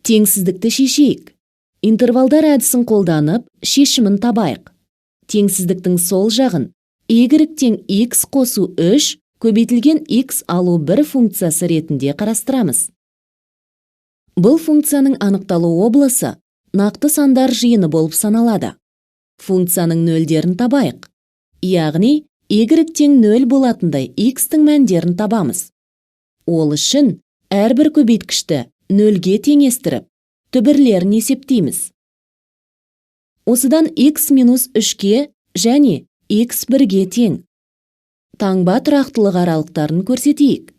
Теңсіздікті шешейік. Интервалдар әдісін қолданып, шешімін табайық. Теңсіздіктің сол жағын y тең x қосу 3 көбейтілген x алу 1 функциясы ретінде қарастырамыз. Бұл функцияның анықталу облысы нақты сандар жиыны болып саналады. Функцияның нөлдерін табайық. Яғни, y тең 0 болатындай x-тің мәндерін табамыз. Ол үшін әрбір көбейткішті 0-ге теңестіріп, түбірлерін есептейміз. Осыдан x минус 3-ке және x 1-ге тең. Таңба тұрақтылық аралықтарын көрсетейік.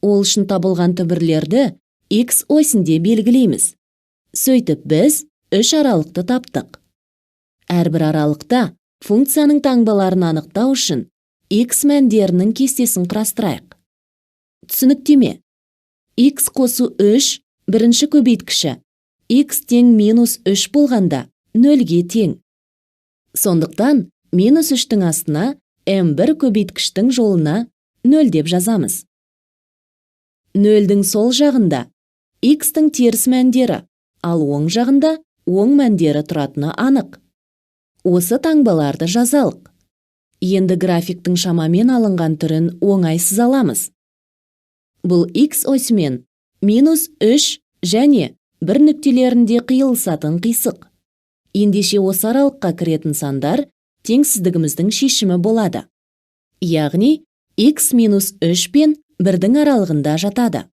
Ол үшін табылған түбірлерді x осінде белгілейміз. Сөйтіп біз 3 аралықты таптық. Әрбір аралықта функцияның таңбаларын анықтау үшін x мәндерінің кестесін құрастырайық. Түсініктеме. x қосу 3 бірінші көбейткіші x тең минус 3 болғанда 0-ге тең. Сондықтан минус 3-тің астына m1 көбейткіштің жолына 0 деп жазамыз. 0-дің сол жағында x-тің теріс мәндері, ал оң жағында оң мәндері тұратыны анық. Осы таңбаларды жазалық. Енді графиктің шамамен алынған түрін оңайсыз аламыз. Бұл x осымен минус 3 және 1 нүктелерінде қиылысатын қисық. Ендеше осы аралыққа кіретін сандар теңсіздігіміздің шешімі болады. Яғни, x минус 3 пен 1-дің аралығында жатады.